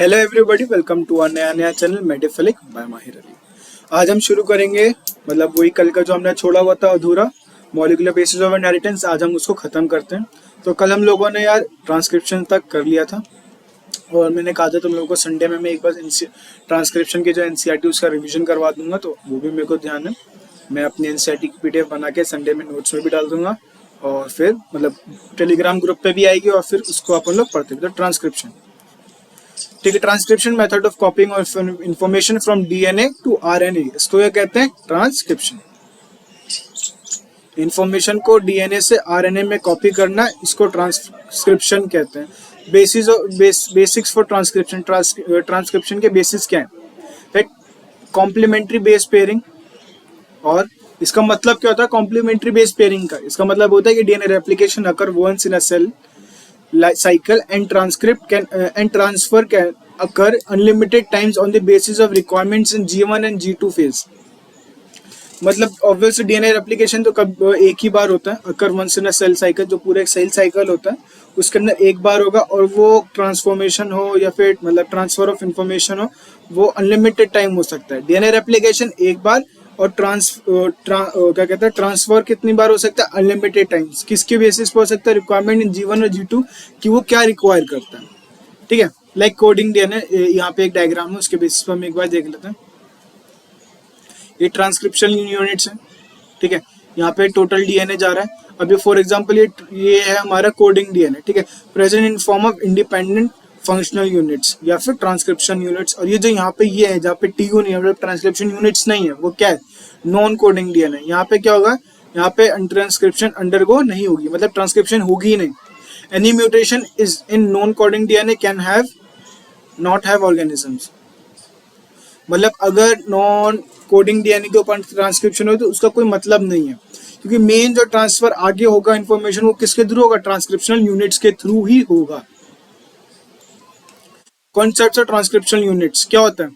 Hello everybody, welcome to our नया channel Medifilic by Mahir Ali. आज हम शुरू करेंगे मतलब वही कल का जो हमने छोड़ा हुआ था अधूरा, मॉलिक्यूलर बेसिस ऑफ इनहेरिटेंस। आज हम उसको ख़त्म करते हैं। तो कल हम लोगों ने यार ट्रांसक्रिप्शन तक कर लिया था और मैंने कहा था तुम लोगों को संडे में मैं एक बार ट्रांसक्रिप्शन के जो एनसीईआरटी उसका रिविजन करवा दूंगा, तो वो भी मेरे को ध्यान है। मैं अपनी एनसीईआरटी की पीडीएफ बना के संडे में नोट्स में भी डाल दूंगा और फिर मतलब टेलीग्राम ग्रुप पे भी आएगी और फिर उसको अपन लोग पढ़ते हैं। तो ट्रांसक्रिप्शन, ठीक है। Transcription method of copying of information from DNA to RNA, इसको ये कहते हैं ट्रांसक्रिप्शन। इंफॉर्मेशन को डीएनए से आरएनए में कॉपी करना, इसको ट्रांसक्रिप्शन कहते हैं। बेसिक्स फॉर ट्रांसक्रिप्शन, ट्रांसक्रिप्शन के बेसिस क्या है? Complementary base pairing. और इसका मतलब क्या होता है कॉम्प्लीमेंट्री बेस पेयरिंग का? इसका मतलब होता है कि DNA replication occur once in a cell cycle and transfer can occur unlimited times on the basis of requirements in G1 and G2 phase। मतलब ऑब्वियसली डीएनए रेप्लिकेशन तो कब एक ही बार होता है, occur once in a cell cycle, जो पूरा एक सेल साइकिल होता है उसके अंदर एक बार होगा, और वो ट्रांसफॉर्मेशन हो या फिर मतलब ट्रांसफर ऑफ इंफॉर्मेशन हो, वो अनलिमिटेड टाइम हो सकता है। डीएनए रेप्लिकेशन एक बार और क्या कहते हैं ट्रांसफर कितनी बार हो सकता है? Unlimited times. किसके बेसिस पर हो सकता है? रिक्वायरमेंट इन G1 और G2 कि वो क्या रिक्वायर करता है, ठीक है। लाइक कोडिंग डीएनए, यहाँ पे एक डायग्राम है, उसके बेसिस पर हम एक बार देख लेते हैं। ये ट्रांसक्रिप्शन यूनिट्स है, ठीक है। यहाँ पे टोटल डीएनए जा रहा है। अभी फॉर एग्जांपल ये है हमारा कोडिंग डीएनए, ठीक है। Present in form of independent functional units या फिर ट्रांसक्रिप्शन यूनिट्स। और ये जो यहाँ पे ये है जहाँ पे टीयू नहीं है, मतलब ट्रांसक्रिप्शन यूनिट्स नहीं है, वो क्या है? Non coding DNA. यहाँ पे क्या होगा? यहाँ पे ट्रांसक्रिप्शन अंडरगो नहीं होगी, मतलब ट्रांसक्रिप्शन होगी ही नहीं। Any mutation is in non coding DNA can have not have organisms. मतलब अगर नॉन कोडिंग डीएनए के ऊपर ट्रांसक्रिप्शन हो तो उसका कोई मतलब नहीं है, क्योंकि मेन जो ट्रांसफर आगे होगा इन्फॉर्मेशन, वो किसके थ्रू होगा? ट्रांसक्रिप्शनल यूनिट्स के थ्रू ही होगा। कॉन्सेप्ट्स ऑफ ट्रांसक्रिप्शनल यूनिट्स क्या होता है?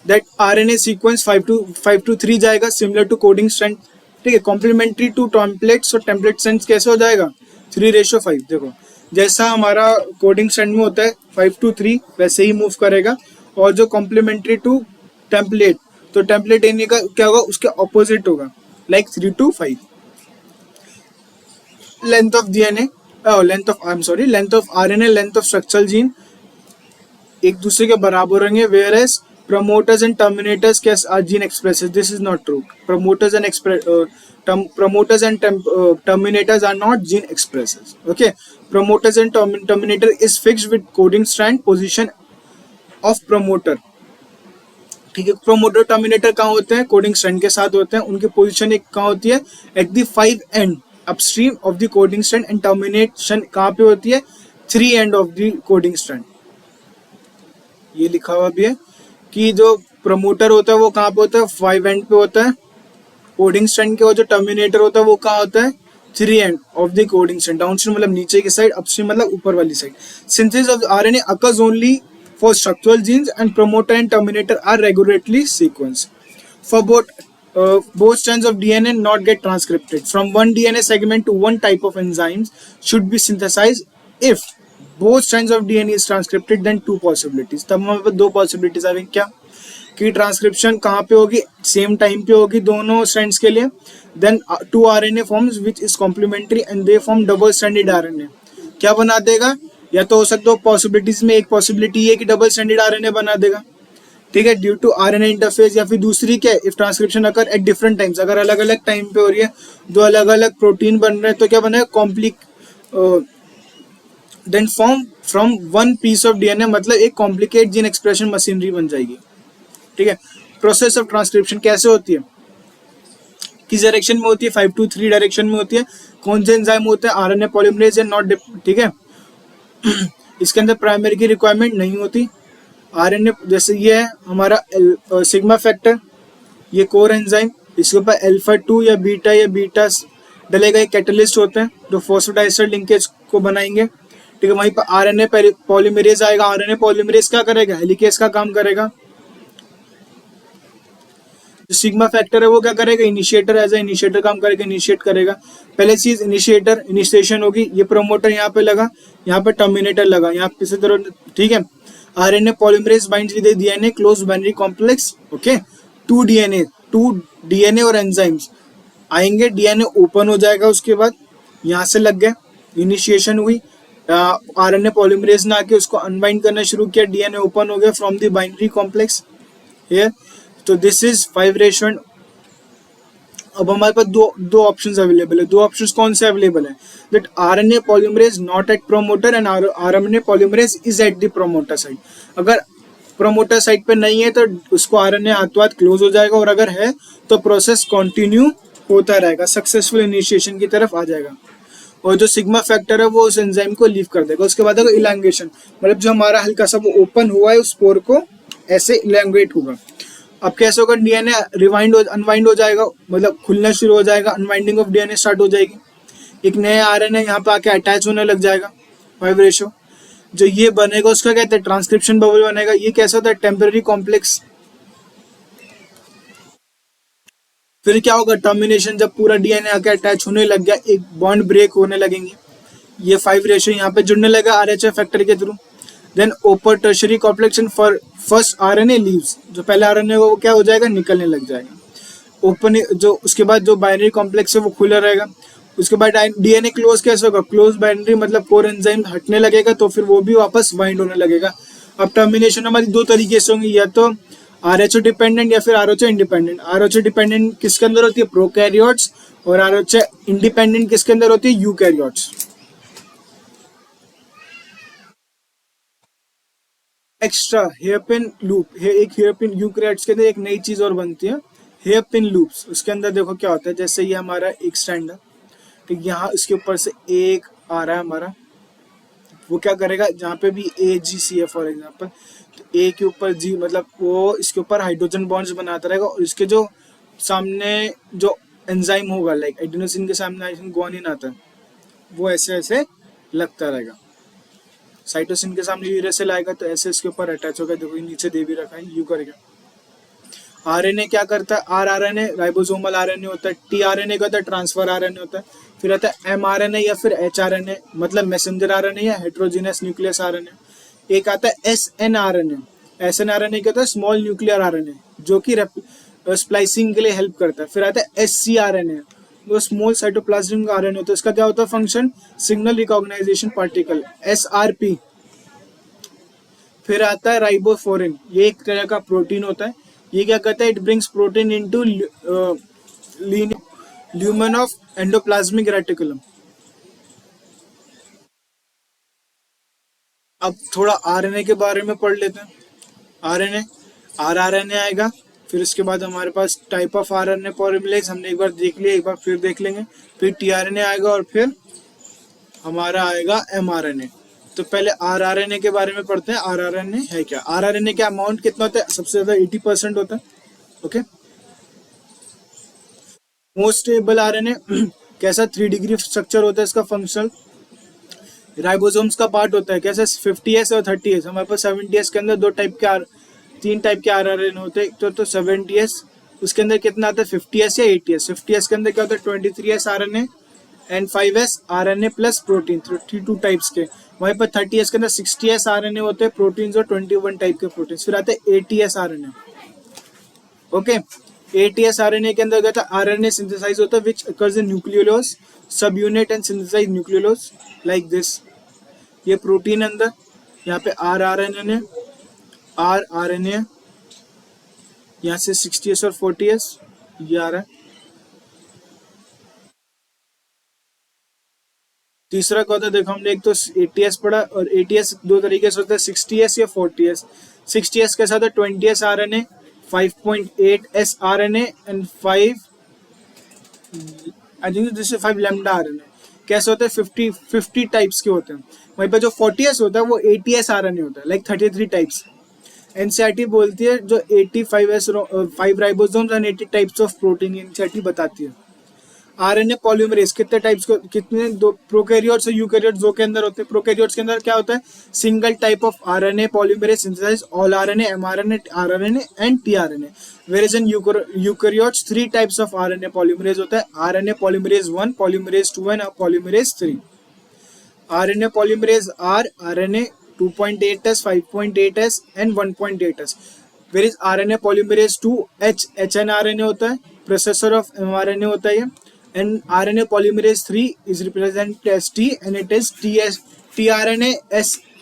दैट आरएनए सीक्वेंस 5 to 3 जाएगा, सिमिलर टू कोडिंग स्ट्रैंड, ठीक है। कॉम्प्लीमेंट्री टू टेम्पलेट्स, और टेम्पलेट स्ट्रैंड कैसे हो जाएगा? 3:5। देखो जैसा हमारा कोडिंग स्ट्रैंड में होता है 5 to 3, वैसे ही मूव करेगा। और जो कॉम्प्लीमेंट्री टू टेम्पलेट, तो टेम्पलेट एनी का क्या होगा? उसके ऑपोजिट होगा, like 3 to 5। Length of DNA, length of RNA, length of structural gene एक दूसरे के बराबर होंगे। Whereas promoters and terminators कैसे are gene expresses? This is not true. Promoters and terminators are not gene expresses. Okay, promoters and terminator is fixed with coding strand position of promoter, ठीक है। Promoter terminator कहाँ होते हैं? Coding strand के साथ होते हैं। उनकी पोजीशन एक कहाँ होती है? At the 5 and upstream of the coding strand, and termination कहाँ पे होती है? 3 end of the coding strand. ये लिखा हुआ भी है कि जो प्रमोटर होता है वो कहाँ पे होता है? 5 एंड पे होता है कोडिंग स्ट्रैंड के। और जो टर्मिनेटर होता है वो कहाँ होता है? 3 end of the coding strand. Downstream मतलब नीचे की साइड, अपस्ट्रीम मतलब ऊपर वाली side. Synthesis of RNA occurs only for structural genes, and promoter and terminator are regulatory sequence for both strands of DNA not get transcripted from one DNA segment to one type of enzymes should be synthesized if both strands of DNA is transcripted, then 2 possibilities। तब हमारे पास 2 possibilities आ गई। क्या कि transcription कहाँ पे होगी? Same time पे होगी दोनों स्ट्रैंड्स के लिए। Then 2 RNA forms which is complementary and they form double stranded RNA। क्या बना देगा? या तो हो सकता है पॉसिबिलिटीज में एक पॉसिबिलिटी ये कि डबल स्ट्रैंडेड RNA बना देगा, ठीक है, ड्यू टू आरएनए इंटरफेस। या फिर दूसरी क्या है? If transcription occur at different times, अगर अलग अलग टाइम पे हो रही है, दो अलग अलग प्रोटीन बन रहे हैं, तो क्या बनेगा? Then form from one piece of DNA, मतलब एक कॉम्प्लिकेट जीन एक्सप्रेशन मशीनरी बन जाएगी, ठीक है। प्रोसेस ऑफ ट्रांसक्रिप्शन कैसे होती है? किस डायरेक्शन में होती है? 5 to 3 डायरेक्शन में होती है। कौन से एंजाइम होते हैं? आरएनए पॉलीमरेज एंड नॉट, ठीक है। इसके अंदर प्राइमरी की रिक्वायरमेंट नहीं होती। आरएनए जैसे ये है हमारा सिग्मा फैक्टर, ये कोर एंजाइम, इसके ऊपर अल्फा 2 या बीटा डलेगा। ये कैटलिस्ट होते हैं जो फॉस्फोडाइस्टर लिंकेज को बनाएंगे, ठीक है। वहीं पर आरएनए पॉलीमरेज आएगा। आरएनए पॉलीमरेज क्या करेगा? हेलिकेज का काम करेगा। जो सिग्मा फैक्टर है वो क्या करेगा, इनिशिएटर एज ए इनिशिएटर काम करेगा, इनिशिएट करेगा। पहले चीज इनिशिएटर, इनिशिएशन होगी, ये प्रोमोटर यहाँ पे लगा, यहाँ पे टर्मिनेटर लगा, यहाँ पे तरह, ठीक है। RNA polymerase binds with DNA close binary complex, okay. To DNA और एंजाइम्स आएंगे, डीएनए ओपन हो जाएगा, उसके बाद यहाँ से लग गए, इनिशिएशन हुई, आरएनए पॉलीमरेज ने आके उसको अनबाइंड करना शुरू किया, डीएनए ओपन हो गया from the binary complex here. तो दिस इज 5:1। अब हमारे पास दो ऑप्शंस अवेलेबल है। दो ऑप्शंस कौन से अवेलेबल है, that RNA polymerase not at promoter and RNA polymerase is at the promoter side. अगर प्रोमोटर साइड पे नहीं है तो उसको आरएनए हाथों हाथ क्लोज हो जाएगा, और अगर है तो प्रोसेस कंटिन्यू होता रहेगा, सक्सेसफुल इनिशिएशन की तरफ आ जाएगा, और जो सिग्मा फैक्टर है वो उस एंजाइम को लीव कर देगा। उसके बाद अगर इलांगेशन, मतलब जो हमारा हल्का सा वो ओपन हुआ है उस पोर को ऐसे इलांगेट होगा। अब कैसे होगा, डीएनए रिवाइंड अनवाइंड हो जाएगा, मतलब खुलना शुरू हो जाएगा, अनवाइंडिंग ऑफ डीएनए स्टार्ट हो जाएगी, एक नया आरएनए यहाँ पे आके अटैच होने लग जाएगा, 5:। जो ये बनेगा उसका कहते हैं ट्रांसक्रिप्शन बबल बनेगा। ये कैसा होता है, टेम्पररी कॉम्प्लेक्स। फिर क्या होगा, टर्मिनेशन, जब पूरा डीएनए आके अटैच होने लग गया, एक बॉन्ड ब्रेक होने लगेंगे, ये 5:, यहाँ पे जुड़ने लगा आरएचए फैक्टर के थ्रू। देन ओपर tertiary complex and first RNA leaves, जो पहले आरएनए वो क्या हो जाएगा, निकलने लग जाएगा। ओपन जो उसके बाद जो बाइनरी कॉम्प्लेक्स है वो खुला रहेगा। उसके बाद डीएनए क्लोज कैसे होगा, क्लोज बाइनरी मतलब कोर एंजाइम हटने लगेगा, तो फिर वो भी वापस बाइंड होने लगेगा। अब टर्मिनेशन हमारी दो तरीके से होंगी, या तो आरएचओ डिपेंडेंट या फिर आरएचओ इंडिपेंडेंट। आरएचओ डिपेंडेंट किसके अंदर होती है, प्रोकैरियोट्स, और आरएचओ इंडिपेंडेंट किसके अंदर होती है, यूकैरियोट्स। एक्स्ट्रा हेयरपिन लूप है, एक हेयरपिन यूकैरियोट्स के अंदर एक नई चीज और बनती है, हेयरपिन लूप्स। उसके अंदर देखो क्या होता है, जैसे ये हमारा एक स्ट्रैंड है, ठीक, यहाँ इसके ऊपर से एक आ रहा है हमारा, वो क्या करेगा, जहाँ पे भी ए जी सी है फॉर एग्जाम्पल, तो ए के ऊपर जी, मतलब वो इसके ऊपर हाइड्रोजन बॉन्ड्स बनाता रहेगा, और इसके जो सामने जो एंजाइम होगा, लाइक एडेनोसिन के सामने गुआनिन आता है, वो ऐसे ऐसे लगता रहेगा। साइटोसिन के सामने यूरेसिल लाएगा तो ऐसे इसके ऊपर अटैच होगा, देखो नीचे दे भी रखा है, यू करेगा। आरएनए क्या करता है, आरआरएनए राइबोसोमल आरएनए होता है, टीआरएनए का होता है ट्रांसफर आरएनए होता है, फिर आता है एमआरएनए या फिर एचआरएनए मतलब मैसेंजर आरएनए या हेटेरोजेनस न्यूक्लियस आरएनए। एक आता है एसएनआरएनए। एसएनआरएनए क्या होता है, स्मॉल न्यूक्लियर आरएनए, जो कि स्प्लाइसिंग के लिए हेल्प करता है। फिर आता है एससीआरएनए, वो स्मॉल साइटोप्लाज्मिक आरएनए होता है, इसका क्या होता है function, signal recognization particle, SRP. फिर आता है राइबोफोरिन, ये एक तरह का प्रोटीन होता है, ये क्या करता है, it brings protein into lumen of endoplasmic reticulum. अब थोड़ा आरएनए के बारे में पढ़ लेते हैं। आरएनए, आरआरएनए आएगा, फिर उसके बाद हमारे पास टाइप ऑफ आरएनए पॉलीमरेज हमने एक बार देख लिया, एक बार फिर देख लेंगे। फिर टीआरएनए आएगा, और फिर हमारा आएगा एमआरएनए। तो पहले आरआरएनए के बारे में पढ़ते हैं। आरआरएनए है क्या, आरआरएनए का अमाउंट कितना होता है, सबसे ज्यादा 80% होता है, ओके। मोस्ट स्टेबल आरएनए कैसा, 3 डिग्री स्ट्रक्चर होता है इसका, फंक्शनल राइबोसोम्स का पार्ट होता है, कैसे 50S और 30S। हमारे पास 70S के अंदर तीन टाइप के आरआरएनए होते हैं, तो 70S, उसके अंदर कितना आता है, 50S या 80S। 50S के अंदर क्या होता है, 23S RNA and 5S RNA plus protein, 32 types के। वहीं पर 30S के अंदर 60S आरएनए होते हैं प्रोटीन्स, और 21 टाइप के प्रोटीन्स। फिर आते हैं 80S RNA, okay. 80S RNA के अंदर क्या था, आरएनए सिंथेसाइज होता है which occurs in nucleolus subunit and synthesize nucleolus like this. ये प्रोटीन अंदर, यहाँ पे आरआरएनए, यहाँ से 60S और 40S ये आ रहा है। तीसरा क्या होता है, देखो हमने एक तो 80S पढ़ा, और 80S दो तरीके से होता है, 60S या 40S। 60S के साथ 20S RNA, 5.8S RNA and 5 I think this is 5 lambda RNA. कैसे होते हैं, 50 टाइप्स के होते हैं। वहीं पर जो 40S होता है वो 80S आरएनए होता है, लाइक 33 टाइप्स। एनसीईआरटी बोलती है जो 85S 5 ribosomes and 80 types of protein, NCERT बताती है। आरएनए पॉलीमरेज कितने टाइप्स को, कितने, दो प्रोकैरियोट्स और यूकैरियोट्स दो के अंदर होते हैं। प्रोकैरियोट्स के अंदर क्या होता है, single type of RNA polymerase synthesise all RNA, mRNA, RNA and tRNA. Whereas in eukaryotes three types of RNA polymerase होता है, RNA polymerase 1, polymerase 2 and polymerase 3। RNA polymerase R, RNA 2.8S, 5.8S and 1.8S. Whereas RNA polymerase 2 H hnRNA होता है, processor of mRNA होता है ये, and RNA polymerase 3 is represented as T and it is tRNA,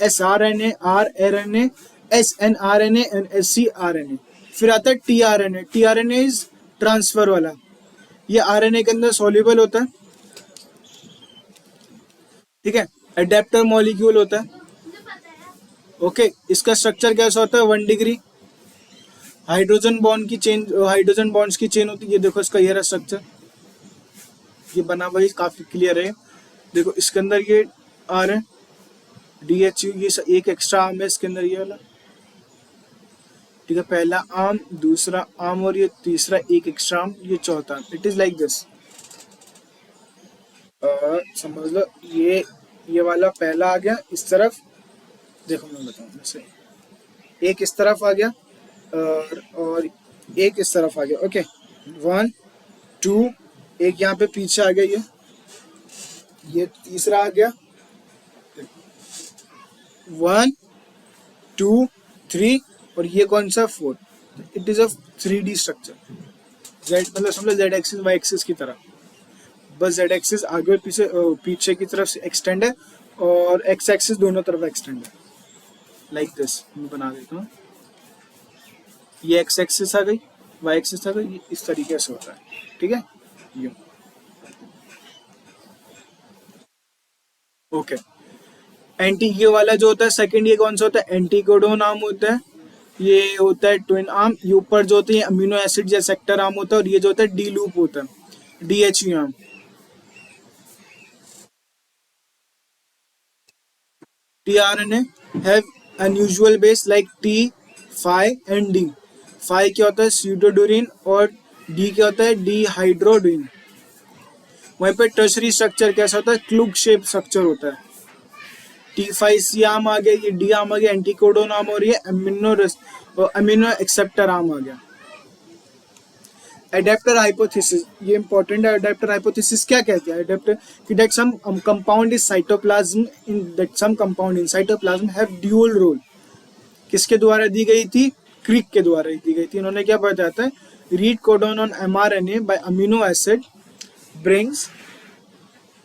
sRNA, rRNA, snRNA and scRNA. फिर आता है tRNA. tRNA is transfer वाला, ये RNA के अंदर soluble होता है, ठीक है, एडेप्टर मॉलिक्यूल होता है। ओके, इसका स्ट्रक्चर कैसा होता है, 1 डिग्री हाइड्रोजन बॉन्ड की चेन, हाइड्रोजन बॉन्ड्स की चेन होती है। ये देखो इसका ये रहा स्ट्रक्चर, ये बना हुआ है, काफी क्लियर है। देखो इसके अंदर ये आ रहा है DHU, ये एक एक्स्ट्रा आर्म है इसके अंदर, ये वाला, ठीक है, पहला आर्म, दूसरा आर्म और ये तीसरा एक एक्स्ट्रा आर्म, ये चौथा arm. It is like this, समझ लो ये वाला पहला आ गया इस तरफ, देखो मैं बताऊं, जैसे एक इस तरफ आ गया और एक इस तरफ आ गया। ओके, 1 2, एक यहाँ पे पीछे आ गया, ये तीसरा आ गया, 1 2 3 और ये कौन सा 4। It is a 3D structure. Z मतलब समझो जेड एक्सिस वाई एक्सिस की तरह, बस जेड एक्सिस आगे और पीछे की तरफ से एक्सटेंड है और एक्स एक्सिस दोनों तरफ एक्सटेंड है, लाइक दिस। मैं बना देता हूँ, ये एक्स एक्सिस आ गई, वाई एक्सिस आ गई, इस तरीके से होता है, ठीक है, ये ओके। एंटी ये वाला जो होता है सेकंड, ये कौन सा होता है, एंटीकोडोन आर्म होता है, ये होता है ट्विन आर्म। ये ऊपर जो होते हैं अमीनो एसिड या सेक्टर आर्म होता है, और ये जो होता है डी लूप होता है, DHU arm. tRNA have unusual base like T, phi and D. phi क्या होता है, pseudouridine, और D क्या होता है, dihydroduine। वहीं पे टर्शरी स्ट्रक्चर कैसा होता है, क्लूग शेप स्ट्रक्चर होता है। T5C आर्म आ गया, ये D आर्म आ गया, एंटीकोडोन आर्म, और ये अमीनो एक्सेप्टर आर्म आ गया। एडेप्टर हाइपोथेसिस, ये इंपॉर्टेंट है। एडेप्टर हाइपोथेसिस क्या कहते हैं, एडेप्टर कि that some compound in cytoplasm, in that some compound in cytoplasm have dual role. किसके द्वारा दी गई थी, क्रिक के द्वारा दी गई थी। इन्होंने क्या बताया था, read codon on mRNA by amino acid brings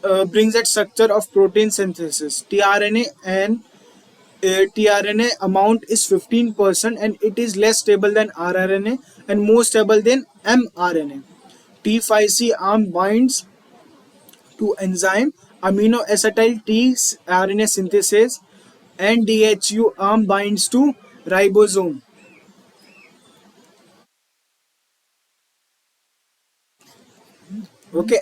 that structure of protein synthesis. tRNA amount is 15% and it is less stable than rRNA and more stable than mRNA. T5C arm binds to enzyme amino acetyl tRNA synthesis and DHU arm binds to ribosome. Okay,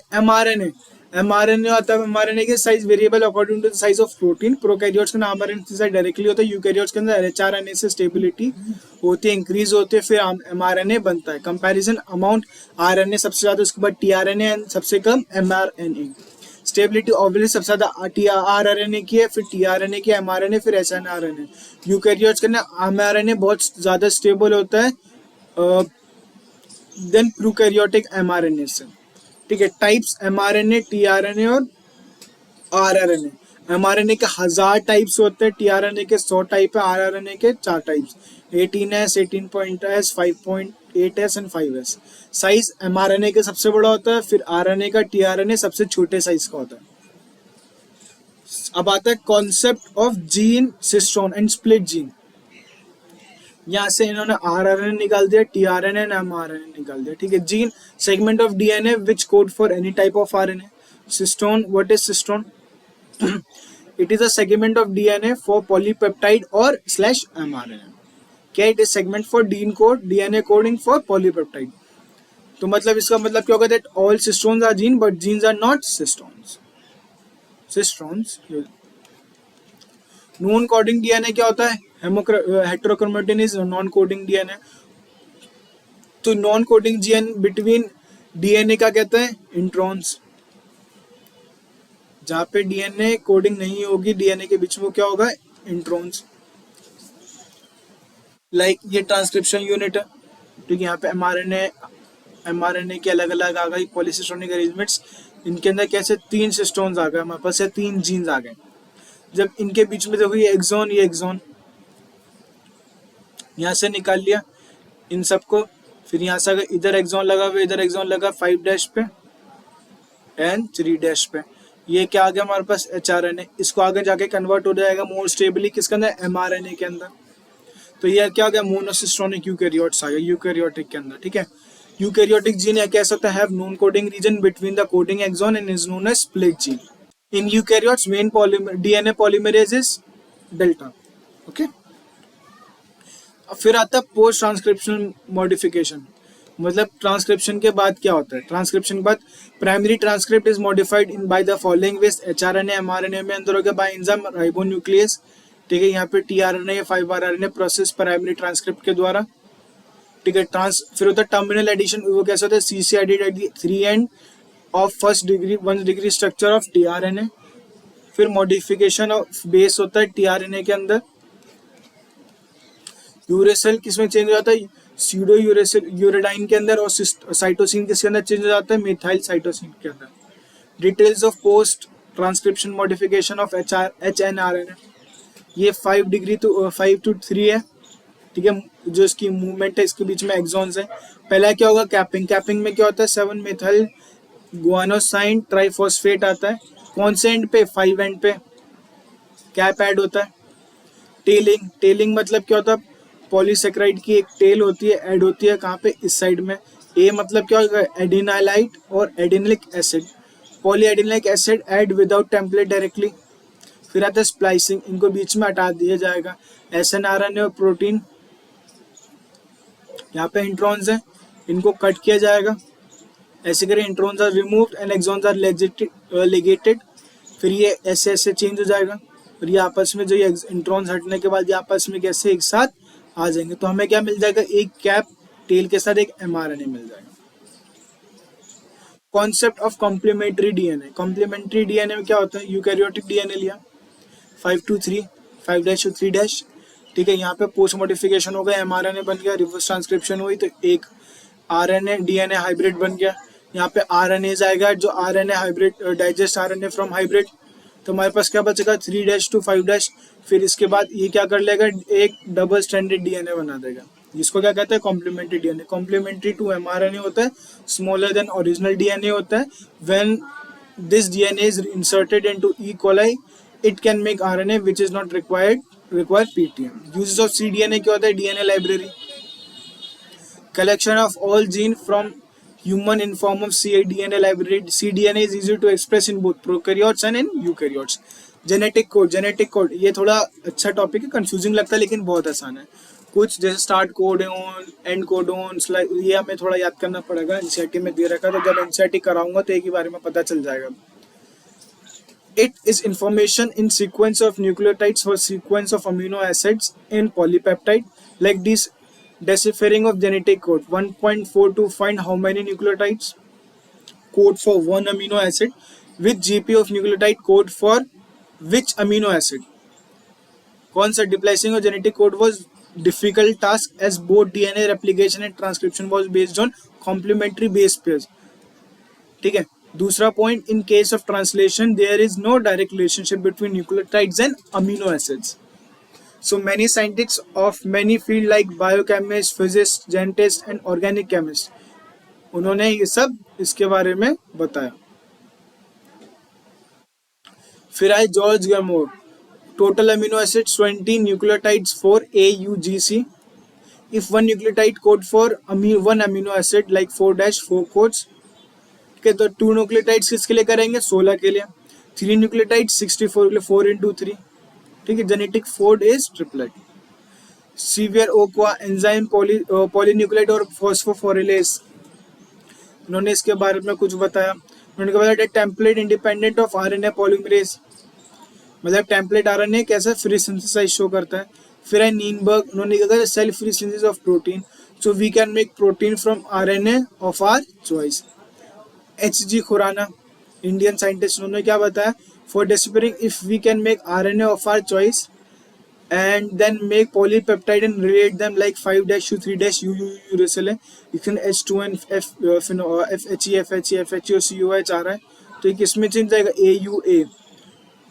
mRNA आता है, mRNA के size variable according to the size of protein. Prokaryotes के अंदर mRNA size directly होता है, eukaryotes के अंदर LHRNA से स्टेबिलिटी होती है, इंक्रीज होती है, फिर mRNA बनता है। कंपैरिजन अमाउंट RNA सबसे ज्यादा, उसके बाद tRNA एंड सबसे कम mRNA। स्टेबिलिटी ऑब्वियसली सबसे ज्यादा rRNA की है, फिर tRNA की, mRNA, फिर snRNA। यूकैरियोट्स के अंदर mRNA बहुत ज्यादा स्टेबल होता है देन प्रोकैरियोटिक mRNA से, ठीक है। टाइप्स mRNA, tRNA और rRNA। mRNA के 1000 टाइप्स होते हैं, tRNA के 100 टाइप है, rRNA के 4 types, 18S, 18.S, 5.8S and 5S। Size mRNA के सबसे बड़ा होता है, फिर RNA का, tRNA सबसे छोटे साइज का होता है। अब आता है concept of gene cistron and split gene. यहाँ से इन्होंने rRNA निकाल दिया, tRNA एंड mRNA निकाल दिया, ठीक है। Gene segment of DNA which code for any type of RNA। Cistron, what is cistron? It is a segment of DNA for polypeptide और स्लैश mRNA। क्या, it is segment for DNA coding for polypeptide. तो मतलब इसका मतलब क्या होगा, that all cistrons are gene but genes are not cistrons. Non coding DNA क्या होता है, heterochromatin is non coding DNA। तो non coding gene between DNA का कहते हैं इंट्रॉन्स। जहां पे डीएनए कोडिंग नहीं होगी, डीएनए के बीच में क्या होगा, इंट्रॉन्स। लाइक ये ट्रांसक्रिप्शन यूनिट है, ठीक है। यहाँ पे एमआरएनए के अलग अलग आ गई पॉलीसिस्टोनिक अरेंजमेंट्स। इनके अंदर कैसे 3 सिस्टोन्स आ गए हमारे पास, 3 जीन्स आ गए। जब इनके बीच में देखो ये एक्सॉन यहाँ से निकाल लिया इन सबको, फिर यहाँ से अगर इधर एक्सॉन लगा हुआ, इधर एक्सॉन लगा 5' पे एंड 3' पे, ये क्या आ गया हमारे पास, एचआरएनए। इसको आगे जाके कन्वर्ट हो जाएगा मोर स्टेबली किसके अंदर, एमआरएनए के अंदर। तो ये क्या आ गया, मोनोसिस्टोनिक यूकैरियोट्स आ गया यूकैरियोटिक के अंदर, ठीक है। यूकैरियोटिक जीन या कह सकते हैं have non coding region between the coding exon and is known as split gene. In eukaryotes main DNA polymerase is delta, okay. फिर आता है पोस्ट ट्रांसक्रिप्शन मॉडिफिकेशन, मतलब ट्रांसक्रिप्शन के बाद क्या होता है। ट्रांसक्रिप्शन के बाद primary transcript is modified in by the following ways, HRNA mRNA में अंदर हो गया बाय एंजाइम राइबोन्यूक्लियस, ठीक है। यहाँ पे टीआरएनए 5-आरआरएनए प्रोसेस प्राइमरी ट्रांसक्रिप्ट के द्वारा, ठीक है। फिर होता है टर्मिनल एडिशन, वो कैसे होता है, CC added at the 3 end of first degree 1 degree structure of tRNA. फिर मॉडिफिकेशन ऑफ बेस होता है टीआरएनए के अंदर। यूरेसिल किसमें चेंज हो जाता है, स्यूडो यूरेडाइन के अंदर, और साइटोसिन किसके अंदर चेंज हो जाता है, मिथाइल साइटोसिन के अंदर। Details of post transcription modification of hnRNA, ये 5 to 3 है, ठीक है। जो इसकी मूवमेंट है, इसके बीच में एक्सॉन्स है। पहला क्या होगा, कैपिंग में क्या होता है, 7 मेथाइल गुआनोसाइन ट्राइफॉस्फेट आता है, कौन से एंड पे, 5 एंड पे कैप ऐड होता है। टेलिंग मतलब क्या होता है, पॉलीसेक्राइड की एक टेल होती है, ऐड होती है कहाँ पे, इस साइड में। ए मतलब क्या होगा, एडिनाइलाइट और adenylic acid, poly adenylic acid add without template directly. फिर आता है स्प्लाइसिंग, इनको बीच में हटा दिया जाएगा। एसएनआरएनए और प्रोटीन, यहाँ पे इंट्रॉन्स हैं, इनको कट किया जाएगा। ऐसे करें introns are removed and exons are ligated. फिर ये ऐसे ऐसे चेंज हो जाएगा, और ये आपस में जो ये इंट्रॉन्स हटने के बाद ये आपस में कैसे एक साथ आ जाएंगे। तो हमें क्या मिल जाएगा, एक कैप टेल के साथ एक एमआरएनए मिल जाएगा। Concept of complementary DNA, complementary DNA में क्या होता है, यूकैरियोटिक डीएनए लिया 5 to 3, 5' to 3', ठीक है। यहाँ पे पोस्ट मॉडिफिकेशन हो गया, एमआरएनए बन गया, रिवर्स ट्रांसक्रिप्शन हुई तो एक आरएनए डीएनए हाइब्रिड बन गया। यहाँ पे आरएनए आएगा, जो RNA hybrid digest RNA from hybrid, तो हमारे पास क्या बचेगा, 3' to 5'। फिर इसके बाद ये क्या कर लेगा, एक डबल स्टैंडर्ड डीएनए बना देगा, जिसको क्या कहते हैं, complementary DNA. Complementary to mRNA होता है, स्मॉलर देन ओरिजिनल डीएनए होता है। When this DNA is inserted into E coli it can make RNA which is not require PTM. Uses of cDNA क्या होता है, DNA library, collection of all gene from human in form of cDNA library. cDNA is easy to express in both prokaryotes and in eukaryotes. Genetic code ये थोड़ा अच्छा topic है, confusing लगता है लेकिन बहुत आसान है। कुछ जैसे स्टार्ट कोडोन, एंड कोडोन, ये हमें थोड़ा याद करना पड़ेगा, एनसीईआरटी में दे रखा है, तो जब एनसीईआरटी कराऊंगा तो एक ही बारे में पता चल जाएगा। It is information in sequence of nucleotides for sequence of amino acids in polypeptide, like this deciphering of genetic code 1.4 to find how many nucleotides code for one amino acid with GP of nucleotide code for which amino acid. कौन सा डिप्लाइसिंग of genetic code was difficult task as both DNA replication and transcription was based on complementary base pairs. ठीक है। दूसरा point, in case of translation there is no direct relationship between nucleotides and amino acids. So many scientists of many field like biochemists, physicists, genetists and organic chemists, उन्होंने ये सब इसके बारे में बताया. फिर आए George गैमोर, total amino acids 20, nucleotides 4, AUGC. If one nucleotide code for one amino acid like 4' codes, ठीक है, तो 2 nucleotides किसके लिए करेंगे, 16 के लिए. 3 nucleotides 64 के लिए, 4 into 3. ठीक है, genetic code is triplet. Severo Ochoa enzyme polynucleotide और फॉस्फोफोरिलेज, उन्होंने इसके बारे में कुछ बताया. उन्होंने बताया template independent of RNA polymerase, मतलब टेम्पलेट आरएनए कैसा फ्री सिंथेसाइज शो करता है. फिर है नीनबर्ग, उन्होंने कहा self free synthesis of protein, so we can make protein from RNA of our choice. H.G. Khorana, Indian scientist, उन्होंने क्या बताया, for discovering if we can make RNA of our choice and then make polypeptide and relate them like 5' 3' uracil है, लेकिन H2 and FHE FHE FHE और COH आ रहा है, तो ये किस में चेंज जाएगा, AUA,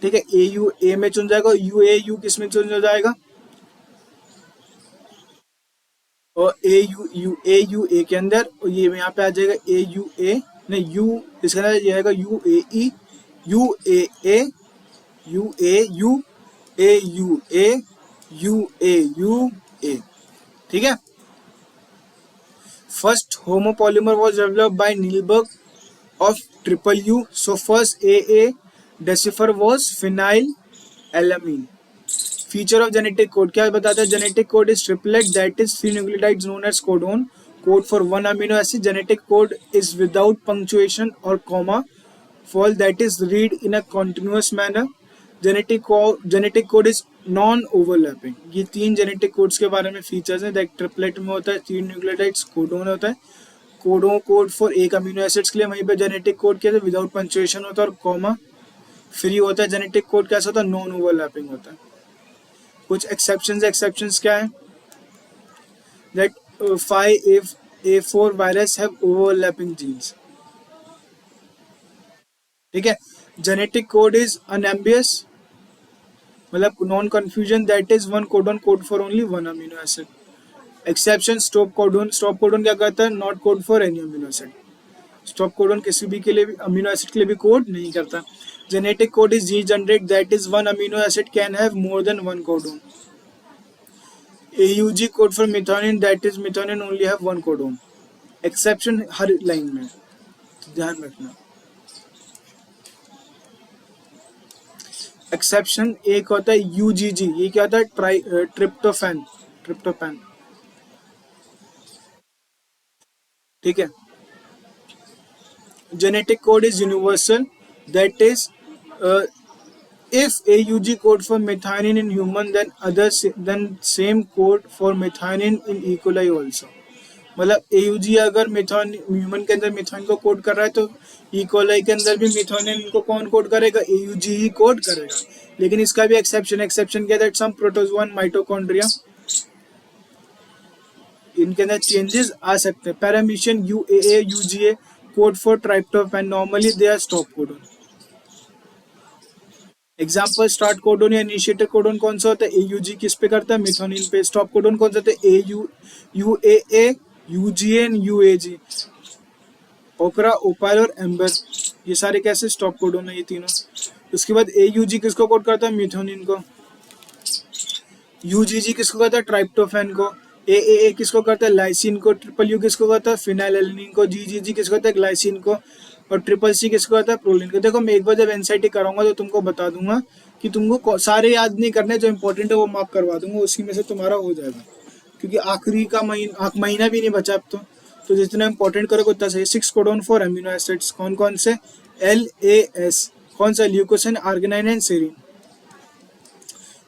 ठीक है, AUA में चुन जाएगा, UAU किस में चुन हो जाएगा, और AUA के अंदर, और ये यहाँ पे आ जाएगा AUA, नहीं यू, इसके अंदर ये आएगा UAE, UAA, UAU, AUA, UAUA, ठीक है। First homopolymer was developed by Nirenberg of U. So first AA decipher was phenylalanine. Feature of genetic code, क्या बताता है, genetic code is triplet, that is 3 nucleotides known as codon, code for 1 amino acid. Genetic code is without punctuation or comma, fall, that is read in a continuous manner. Genetic code is non overlapping. ये 3 genetic codes के बारे में features हैं। That triplet में होता है 3 nucleotides, codon होता है, कोडोन कोड फॉर एक अमीनो एसिड्स के लिए, वहीं पे जेनेटिक कोड क्या है, विदाउट पंक्चुएशन होता है और कॉमा फ्री होता है। जेनेटिक कोड कैसा होता है, नॉन ओवरलैपिंग होता है। कुछ एक्सेप्शंस क्या है, that 5A4 virus have overlapping genes, ठीक है। जेनेटिक कोड इज अनएम्बियस, मतलब non confusion, that is 1 codon code for only 1 amino acid. Exception stop codon क्या करता है, not code for any amino acid. Stop codon किसी भी के लिए भी, अमीनो एसिड के लिए भी कोड नहीं करता। Genetic code is degenerate, that is 1 amino acid can have more than 1 codon. AUG code for methionine, that is methionine only have 1 codon. Exception हर लाइन में, तो ध्यान रखना। एक्सेप्शन एक होता है UGG, ये क्या होता है, ट्रिप्टोफैन, ठीक है। Genetic code is universal, that is if AUG code for methionine in human, then same code for methionine in E. coli also. मतलब AUG अगर मिथाइन ह्यूमन के अंदर मिथाइन को कोड कर रहा है, तो E. coli के अंदर भी मिथाइनिन को कौन कोड करेगा, AUG ही कोड करेगा। लेकिन इसका भी एक्सेप्शन क्या है, सम प्रोटोजोअन माइटोकॉन्ड्रिया, इनके अंदर चेंजेस आ सकते हैं। Paramecium UAA UGA code for tryptophan, normally they are stop codon. Example, start codon या इनिशिएटर कोडोन कौन सा होता है, AUG किस पे करता है, मिथोनिन पे। स्टॉप कोडोन कौन सा होता है, UAA UGA एंड UAG, ओकरा, ओपाइल और एम्बर, ये सारे कैसे स्टॉप कोडोन है, ये तीनों। उसके बाद AUG किसको कोड करता है, मिथोनिन को। UGG किसको करता है, ट्राइप्टोफैन को। AAA किसको करता है, लाइसिन को। U किसको करता है, फिनाइलैलेनिन को। GGG किसको करता है, ग्लाइसिन को। और CCC किसको आता है, प्रोलिन को। देखो मैं एक बार जब एनसीईआरटी कराऊंगा तो तुमको बता दूंगा कि तुमको सारे याद नहीं करने, जो इंपॉर्टेंट है वो मार्क करवा दूंगा, उसी में से तुम्हारा हो जाएगा, क्योंकि आखिरी का महीना भी नहीं बचा अब तो जितना इंपॉर्टेंट करोगे उतना सही। 6 कोडोन फॉर अमीनो एसिड्स, कौन कौन से, LAS, कौन सा, leucine, arginine and serine.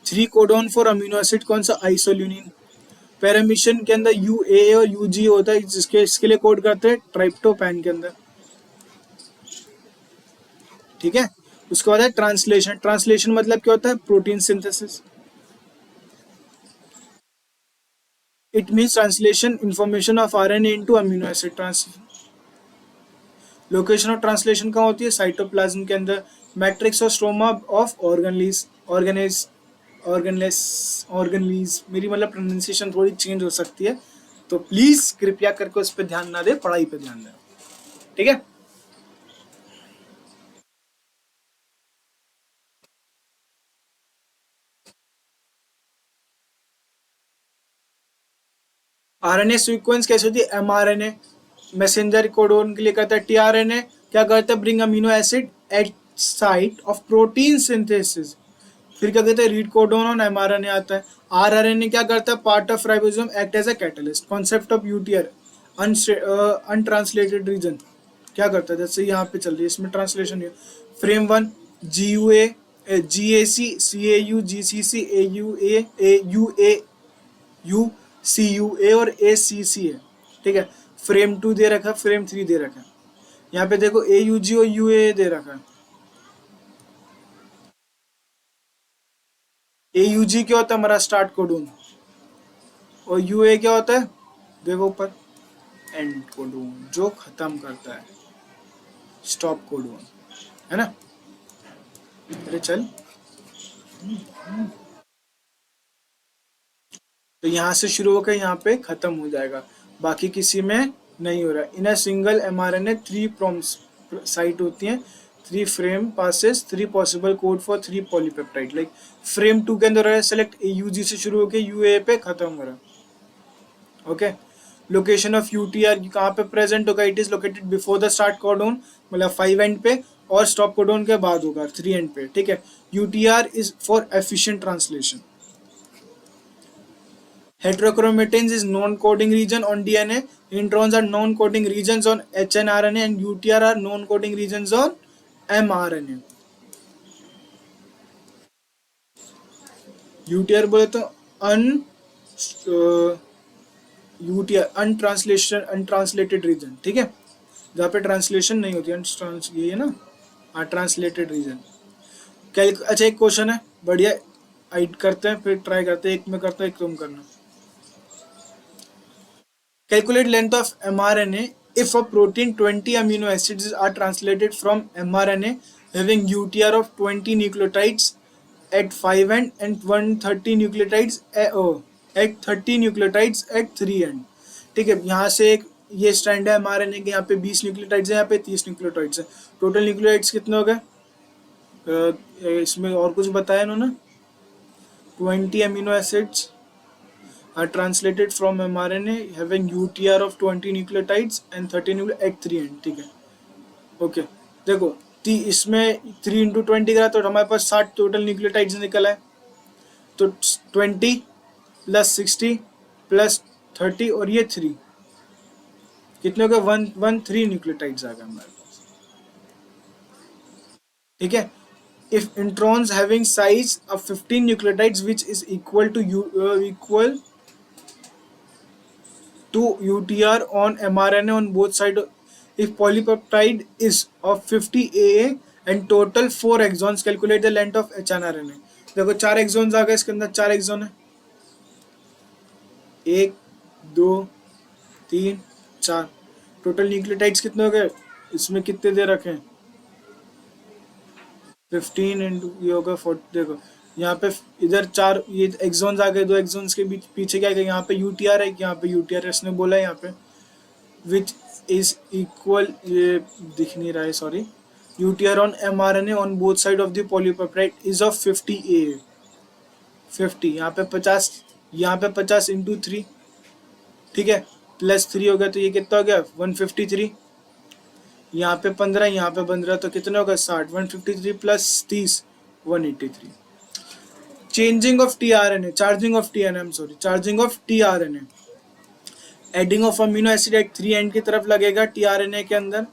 3 codon for amino acid, कौन सा, आइसोल्यूनिन। पैरामीशियन के अंदर UAA और UG होता है, इसके लिए कोड करते हैं ट्राइप्टोफैन के अंदर, ठीक है। उसके बाद है ट्रांसलेशन मतलब क्या होता है, protein synthesis. It means translation information of RNA into amino acid. Location of translation कहाँ होती है, साइटोप्लाज्म के अंदर। मैट्रिक्स और स्ट्रोमा ऑफ ऑर्गेनलीज, मेरी मतलब प्रोनाउंसिएशन थोड़ी चेंज हो सकती है, तो प्लीज कृपया करके उस पर ध्यान ना दे, पढ़ाई पे ध्यान दें, ठीक है। RNA सीक्वेंस कैसे होती है, mRNA मैसेंजर कोडोन के लिए करता है। tRNA क्या करता है, bring amino acid at site of protein synthesis. फिर क्या कहते हैं, रीड कोडोन और mRNA आता है। rRNA क्या करता है, part of ribosome, act as a catalyst. Concept of UTR, untranslated region, क्या करता है, जैसे यहाँ पे चल रही है, इसमें ट्रांसलेशन है। Frame 1 GUA GAC CAU GCC AUA AUA CUA और ACC है, ठीक है। फ्रेम 2 दे रखा है, फ्रेम 3 दे रखा है। यहाँ पे देखो AUG और UAA दे रखा है। AUG क्या होता है हमारा स्टार्ट कोडोन, और UAA क्या होता है, देखो ऊपर, एंड कोडोन जो खत्म करता है, स्टॉप कोडोन, है ना। अरे चल, तो यहाँ से शुरू होकर यहाँ पे खत्म हो जाएगा, बाकी किसी में नहीं हो रहा। इन अ सिंगल mRNA 3 प्रॉम्स साइट होती हैं, 3 frame passes 3 possible code for 3 polypeptide. Like frame 2 के अंदर है सेलेक्ट, AUG से शुरू होकर UAA पे खत्म हो रहा। ओके, लोकेशन ऑफ UTR कहाँ पे प्रेजेंट होगा, it is located before the start codon, मतलब 5 एंड पे, और स्टॉप कोडोन के बाद होगा 3 एंड पे, ठीक है। UTR is for efficient translation. Heterochromatins is non-coding region on DNA. Introns are non-coding regions on hnRNA, and UTR are non-coding regions on mRNA. UTR बोले तो UTR अनट्रांसलेटेड रीजन, ठीक है, जहाँ पे ट्रांसलेशन नहीं होती, ये है ना, हाँ ट्रांसलेटेड रीजन। अच्छा एक क्वेश्चन है बढ़िया, आइड करते हैं फिर ट्राई करते हैं, एक मैं करता हूँ एक तुम करना। Calculate length of mRNA if a protein 20 amino acids are translated from mRNA having UTR of 20 nucleotides at 5 end and 130 nucleotides at 30 nucleotides at 3 end। ठीक है, यहाँ से एक ये स्ट्रैंड है mRNA के, यहाँ पे 20 न्यूक्लियोटाइड्स है, यहाँ पे 30 न्यूक्लियोटाइड्स है। टोटल न्यूक्लियोटाइड्स कितने हो गए, इसमें और कुछ बताया इन्होंने, 20 amino acids are translated from mRNA having UTR of 20 nucleotides and 30 nucleotides at 3 end, ठीक है। ओके देखो, इसमें 3 इंटू 20 करा तो हमारे पास 60 टोटल न्यूक्लियोटाइड्स निकला है, तो 20 प्लस 60 प्लस 30 और ये 3 कितने हो गए, 113 न्यूक्लियोटाइड्स आ गए हमारे पास, ठीक है। If introns having size of 15 nucleotides which is equal to UTR on mRNA on both sides, if polypeptide is of 50 AA and total 4 exons, calculate the length of hnRNA। देखो 4 exons आ गए इसके अंदर, 4 exon है, 1 2 3 4, total nucleotides कितने हो गए, इसमें कितने दे रखे हैं, 15 इंटू ये होगा 40। देखो यहाँ पे इधर 4 ये एक्सॉन्स आ गए, 2 एक्सॉन्स के बीच पीछे क्या गया, यहाँ पे यूटीआर है, यहाँ पे यूटीआर इसने बोला है यहाँ पे विच इज इक्वल, ये दिख नहीं रहा है sorry, UTR on mRNA on both side of the polypeptide is of 50 AA, 50 यहाँ पे 50, यहाँ पे 50 इंटू 3, ठीक है, प्लस 3 हो गया तो ये कितना हो गया 153, यहाँ पे 15, यहाँ पे 15 तो कितना होगा 60, 153 plus 30 183। Changing of tRNA, charging of tRNA, sorry charging of tRNA, adding of amino acid at 3 end की तरफ लगेगा tRNA के अंदर,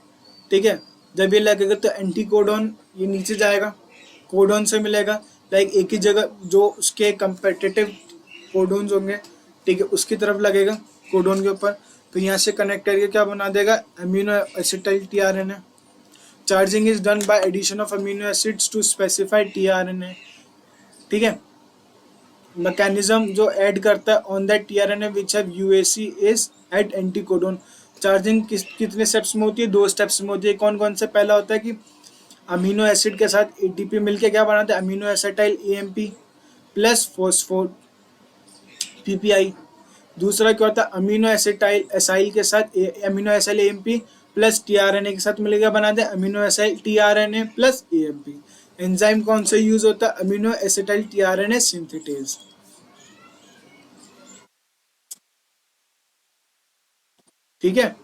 ठीक है। जब ये लगेगा तो एंटी कोडोन ये नीचे जाएगा, कोडोन से मिलेगा, लाइक एक ही जगह जो उसके कंपेटिटिव कोडोन्स होंगे, ठीक है, उसकी तरफ लगेगा कोडोन के ऊपर, तो यहाँ से कनेक्ट करके क्या बना देगा amino acetyl tRNA। Charging is done by addition of amino acids to specify tRNA, ठीक है। मैकेनिज्म जो ऐड करता है on that tRNA which have UAC is at anticodon. Charging कितने स्टेप्स में होती है, 2 स्टेप्स में होती है। कौन कौन से, पहला होता है कि अमीनो एसिड के साथ ATP मिलके क्या बनाते हैं amino acetyl AMP plus phosphor PPI। दूसरा क्या होता है अमीनो एसिटाइल एसाइल के साथ amino acyl AMP plus tRNA के साथ मिलेगा बनाते हैं amino acyl tRNA plus AMP। Enzyme कौन सा यूज होता है अमीनो एसिटाइल tRNA सिंथेटेज, ठीक है।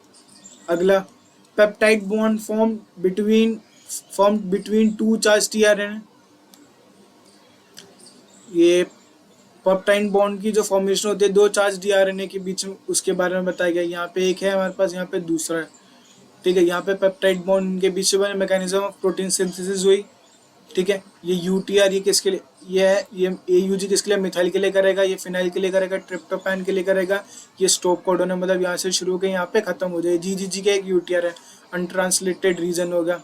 अगला peptide bond form between 2 charge tRNA, ये पेप्टाइड बॉन्ड की जो फॉर्मेशन होती है 2 चार्ज tRNA के बीच में, उसके बारे में बताया गया। यहाँ पे एक है हमारे पास, यहाँ पे दूसरा है, ठीक है। यहाँ पे पेप्टाइड बॉन्ड के बीच में मैकेनिज्म ऑफ प्रोटीन सिंथेसिस हुई, ठीक है। ये UTR ये किसके लिए, ये है ये AUG किसके लिए, मिथाइल के लिए करेगा, ये फिनाइल के लिए करेगा, ट्रिप्टोफैन के लिए करेगा, ये स्टॉप कोडोन है, मतलब यहाँ से शुरू होकर यहाँ पे खत्म हो जाए। GGG का एक UTR है, अनट्रांसलेटेड रीजन हो गया,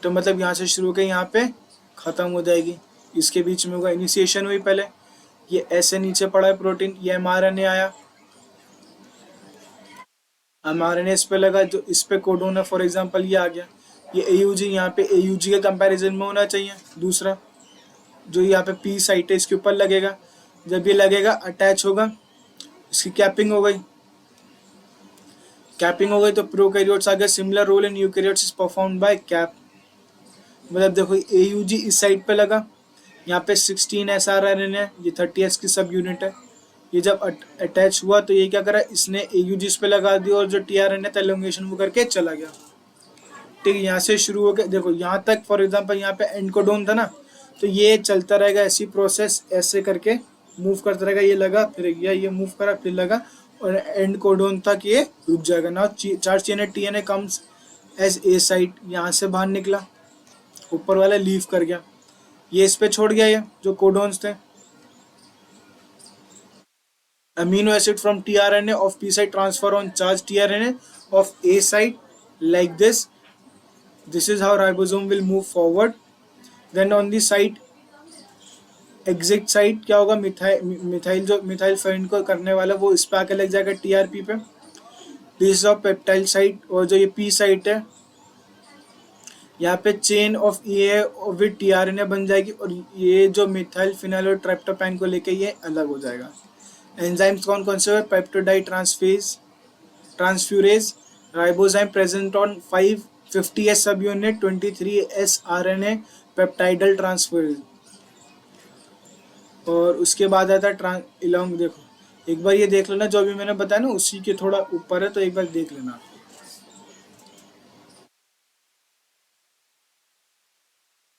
तो मतलब यहाँ से शुरू होकर यहाँ पे खत्म हो जाएगी। इसके बीच में होगा इनिशिएशन हुई पहले, ये ऐसे नीचे पड़ा है प्रोटीन, ये mRNA आया, mRNA इस पे लगा, जो इस पे कोडोन है फॉर एग्जांपल ये आ गया, ये AUG, यहाँ पे AUG के कंपैरिजन में होना चाहिए दूसरा, जो यहाँ पे P साइट है इसके ऊपर लगेगा, जब ये लगेगा अटैच होगा, इसकी कैपिंग हो गई, कैपिंग हो गई तो प्रोकैरियोट्स आ गए, similar role in eukaryotes is performed by cap, मतलब देखो AUG इस साइड पे लगा, यहाँ पे 16 SRRNA है, ये 30S की सब यूनिट है, ये जब अटैच हुआ तो ये क्या करा, इसने AUG इस पे लगा दिया और जो TRNA था एलोंगेशन वो करके चला गया। ठीक है, यहाँ से शुरू हो गया, देखो यहाँ तक फॉर एग्जांपल यहाँ पे एंड कोडोन था ना, तो ये चलता रहेगा ऐसी प्रोसेस, ऐसे करके मूव करता रहेगा, ये लगा फिर ये मूव करा फिर लगा, और एंड कोडोन तक ये रुक जाएगा ना। Charge chain TNA comes as a site, यहाँ से बाहर निकला, ऊपर वाला लीव कर गया, ये इस पे छोड़ गया, ये जो कोडोन्स थे, amino acid from tRNA of P site transfer on charge tRNA of A site like this. This is how ribosome will move forward. Then on the site exit site क्या होगा, मिथाइल जो methyl find को करने वाला वो इस पे आके लग जाएगा TRP पे। दिस ऑफ पेप्टाइल साइट, और जो ये P साइट है यहाँ पे chain of A with TRNA बन जाएगी, और ये जो मिथाइल फिनाइल और ट्रिप्टोफैन को लेके ये अलग हो जाएगा। एंजाइम्स कौन कौन से, peptidyl transferase, ribozyme present on 550S सब unit, 23S RNA peptidyl transferase, और उसके बाद आता है इलोंग, देखो एक बार ये देख लेना, जो भी मैंने बताया ना उसी के थोड़ा ऊपर है, तो एक बार देख लेना।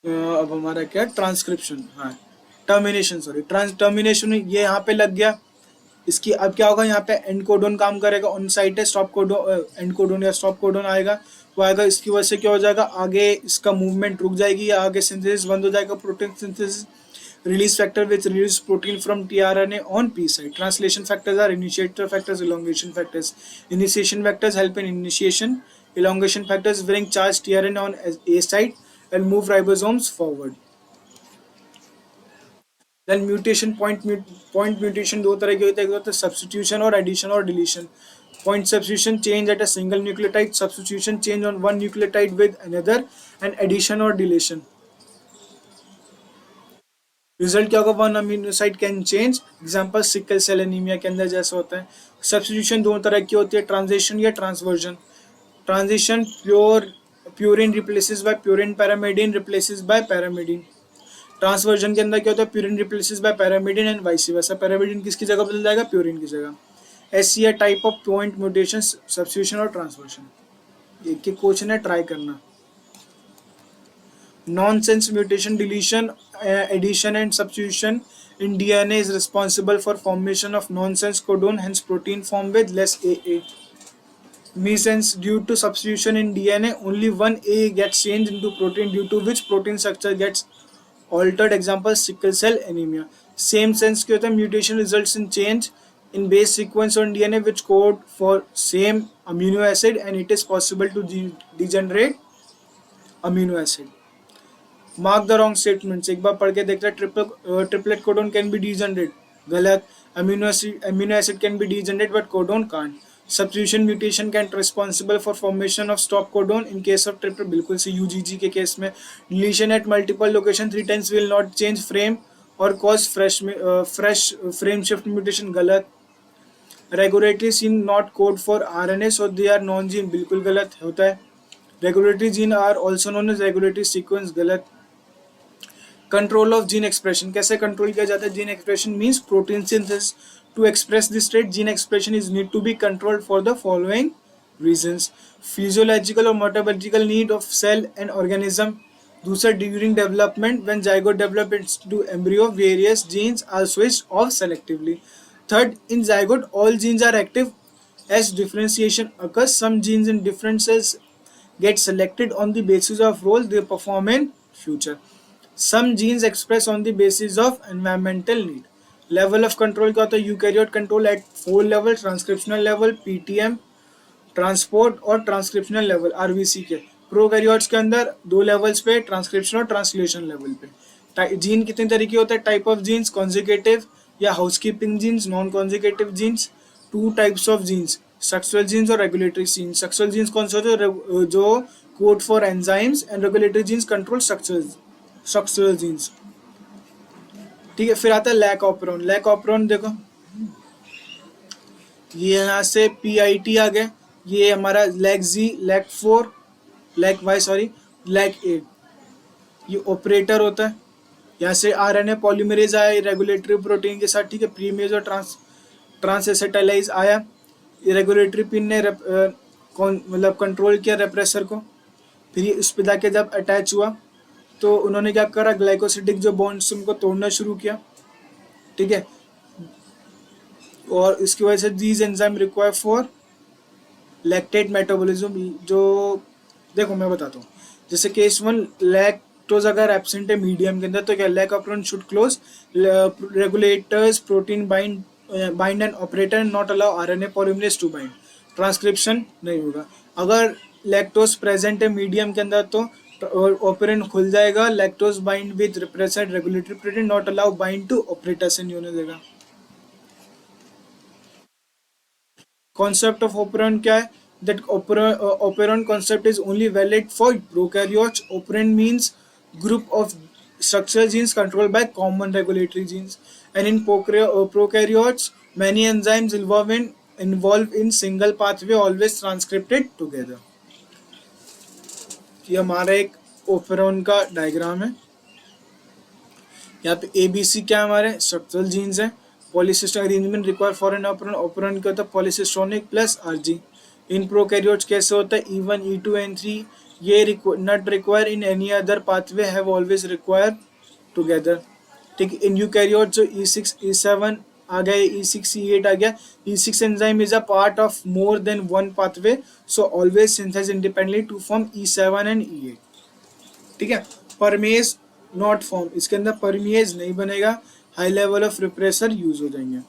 अब हमारा क्या ट्रांसक्रिप्शन, हाँ टर्मिनेशन, सॉरी टर्मिनेशन, ये यहाँ पे लग गया, इसकी अब क्या होगा, यहाँ पे एंड कोडोन काम करेगा, ऑन साइट है स्टॉप कोडोन, एंड कोडोन या स्टॉप कोडोन आएगा, वो आएगा, इसकी वजह से क्या हो जाएगा, आगे इसका मूवमेंट रुक जाएगी या आगे सिंथेसिस बंद हो जाएगा, protein synthesis, release factor which release protein from TRNA on P site, translation factors are initiator factors, elongation factors, initiation factors help in initiation, elongation factors bring charge TRNA on A site and move ribosomes forward. Then mutation, point mutation दो तरह के होते हैं, एक होता है substitution और addition और deletion. Point substitution change at a single nucleotide, substitution change on one nucleotide with another, and addition और डिलीशन। रिजल्ट क्या होगा, one amino side can change, example sickle cell anaemia के अंदर जैसा होता है। सब्स्टिट्यूशन दो तरह की होती है, ट्रांजिशन या transversion. Transition purine replaces by purine, pyrimidine replaces by pyrimidine. Transversion के अंदर क्या होता है, purine replaces by pyrimidine and vice versa, pyrimidine किसकी जगह बदल जाएगा, प्यूरिन की जगह। ऐसी है type of point mutation, substitution और ट्रांसवर्जन। एक क्वेश्चन है, ट्राई करना। Nonsense mutation, deletion, addition and substitution in DNA is responsible for formation of nonsense codon, hence protein formed with less AA. Missense, due to substitution in DNA, only one A gets changed into protein, due to which protein structure gets altered, example sickle cell anemia. Same sense के होता है, mutation results in change in base sequence on DNA which code for same amino acid and it is possible to degenerate amino acid. Mark the wrong statements, एक बार पढ़ के देखते हैं। Triplet codon can be degenerate, गलत। Amino acid can be degenerate but codon can't. Substitution mutation can responsible for formation of stop codon in case of triple, बिल्कुल से UGG के केस में। Deletion at multiple location 3 times will not change frame और cause fresh frame shift mutation, गलत। Regulatory gene not code for RNA so they are non gene, बिल्कुल गलत होता है। Regulatory gene are also known as regulatory sequence, गलत। Control of gene expression, कैसे control किया जाता है gene expression, means protein synthesis. To express this state gene expression is need to be controlled for the following reasons. Physiological और metabolical need of cell and organism. दूसरा, during development when zygote develop into embryo various genes are switched off selectively. Third, in zygote all genes are active as differentiation occurs. Some genes in different cells get selected on the basis of role they perform in future. Some genes express on the basis of environmental need. Level of control क्या होता है, eukaryote control at 4 level, transcriptional level, PTM, transport और transcriptional level RBC के। Prokaryotes के अंदर 2 levels पे, transcription और translation level पे। जीन कितने तरीके होते हैं? टाइप ऑफ जीन्स, कॉन्जिकेटिव या housekeeping genes, non constitutive genes. 2 types of genes, sexual genes और रेगुलेटरी जीन्स। सेक्सुअल जीन्स कौन से होते हैं? जो code for enzymes, and regulatory genes control structural genes. ठीक है, फिर आता है लैक ऑपरॉन। लैक ऑपरॉन देखो, ये यहाँ से PIT आ गया, ये हमारा lac Z, lac 4, lac Y sorry, lac 8, ये ऑपरेटर होता है। यहाँ से RNA पॉलीमरेज आया रेगुलेटरी प्रोटीन के साथ, ठीक है। प्रीमेज और ट्रांसएसिटाइलाइज आया, ये रेगुलेटरी पिन ने मतलब कंट्रोल किया रेप्रेसर को। फिर ये उस पर जाके जब अटैच हुआ तो उन्होंने क्या करा, ग्लाइकोसिडिक जो बॉन्ड्स उनको तोड़ना शुरू किया, ठीक है। और इसकी वजह से these enzyme require for lactate metabolism. जो देखो मैं बताता हूँ, जैसे केस 1, लैक्टोज अगर एब्सेंट है मीडियम के अंदर तो क्या lac operon should close regulators protein bind and operator not allow RNA polymerase to bind. Transcription नहीं होगा। अगर लैक्टोज प्रेजेंट है मीडियम के अंदर तो ऑपरेंट खुल जाएगा, lactose bind with repressor regulatory protein not allow bind to operator से नहीं होने देगा। Concept of operand क्या है? That operand concept is only valid for prokaryotes. Operand means group of structural genes controlled by common regulatory genes, and in prokaryotes many enzymes involved in single pathway always transcripted together. ये हमारा एक operon का diagram है। यहाँ पे ABC क्या हमारे structural genes है। Polycystic arrangement require for an operon, operon क्या होता है? Polycistronic plus RG। In prokaryotes कैसे होता है? E1, E2 and 3 ये not require in any other pathway, have always require together, ठीक। इन यूकैरियोट्स जो E6, E7 आ गया, E6, E8 आ गया। E6 enzyme is a part of more than one pathway, so always synthesise independently to form E7 and E8, ठीक है। परमेज not form, इसके अंदर permease नहीं बनेगा, high level of repressor use हो जाएंगे।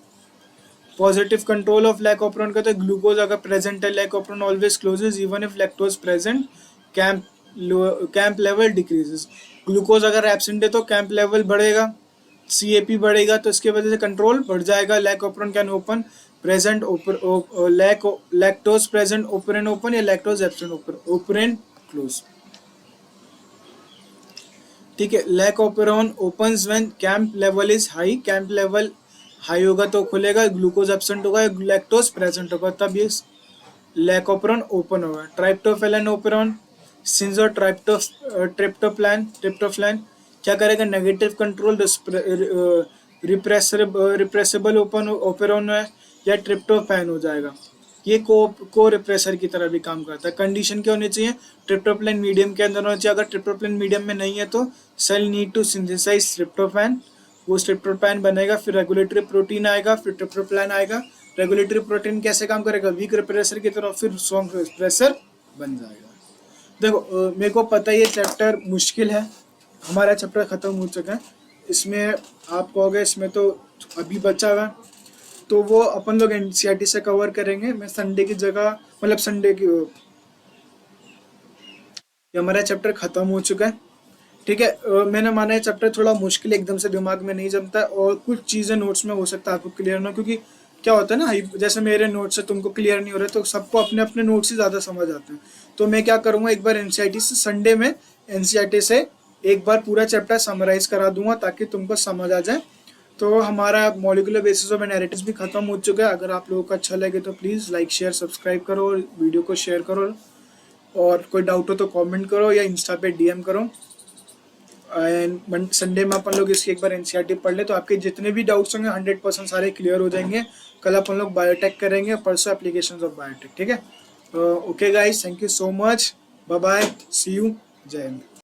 Positive control of lac operon का, तो ग्लूकोज अगर प्रेजेंट है lac operon always closes even if lactose present, cAMP level decreases. Glucose अगर एब्सेंट है तो कैंप लेवल बढ़ेगा, CAP बढ़ेगा, तो इसकी वजह से कंट्रोल बढ़ जाएगा। Lac operon can open present lactose present operon open या लैक्टोज एब्सेंट ओपरेंट क्लोज, ठीक है। Lac operon opens when cAMP level is high, cAMP level high होगा तो खुलेगा, ग्लूकोज एब्सेंट होगा, लैक्टोज प्रेजेंट होगा, तब ये लैक ऑपरॉन ओपन होगा। ट्राइप्टोफैलन ओपरॉन, सिंस और ट्रिप्टोफैन क्या करेगा? Negative control repressible open operon है या ट्रिप्टोफैन हो जाएगा। ये को रिप्रेसर की तरह भी काम करता है। कंडीशन क्या होनी चाहिए? ट्रिप्टोफैन मीडियम के अंदर होना चाहिए। अगर ट्रिप्टोफैन मीडियम में नहीं है तो cell need to synthesise tryptophan, वो ट्रिप्टोफैन बनेगा, फिर रेगुलेटरी प्रोटीन आएगा, फिर ट्रिप्टोफैन आएगा। रेगुलेटरी प्रोटीन कैसे काम करेगा? वीक रिप्रेसर की तरह, फिर स्ट्रॉन्ग रिप्रेसर बन जाएगा। देखो मेरे को पता है ये चैप्टर मुश्किल है, हमारा चैप्टर खत्म हो चुका है, इसमें आप कहोगे इसमें तो अभी बचा हुआ, तो वो अपन लोग NCERT से कवर करेंगे। मैं संडे की जगह, मतलब संडे की, हमारा चैप्टर खत्म हो चुका है, ठीक है। मैंने माना है चैप्टर थोड़ा मुश्किल, एकदम से दिमाग में नहीं जमता, और कुछ चीज़ें नोट्स में हो सकता है आपको क्लियर ना, क्योंकि क्या होता है ना, जैसे मेरे नोट्स से तुमको क्लियर नहीं हो रहे, तो सबको अपने अपने नोट्स ही ज़्यादा समझ आते हैं। तो मैं क्या करूँगा, एक बार NCERT से संडे में NCERT से एक बार पूरा चैप्टर समराइज करा दूंगा ताकि तुमको समझ आ जाए। तो हमारा मॉलिक्यूलर बेसिस ऑफ एनालिटिक्स भी खत्म हो चुका है। अगर आप लोगों को अच्छा लगे तो प्लीज़ लाइक शेयर सब्सक्राइब करो और वीडियो को शेयर करो, और कोई डाउट हो तो कमेंट करो या इंस्टा पे DM करो। एंड संडे में अपन लोग इसकी एक बार NCERT पढ़ ले, तो आपके जितने भी डाउट्स होंगे 100% सारे क्लियर हो जाएंगे। कल अपन लोग बायोटेक करेंगे, परसों एप्लीकेशंस ऑफ बायोटेक, ठीक है। Okay guys, thank you so much, bye bye, see you, जय हिंद।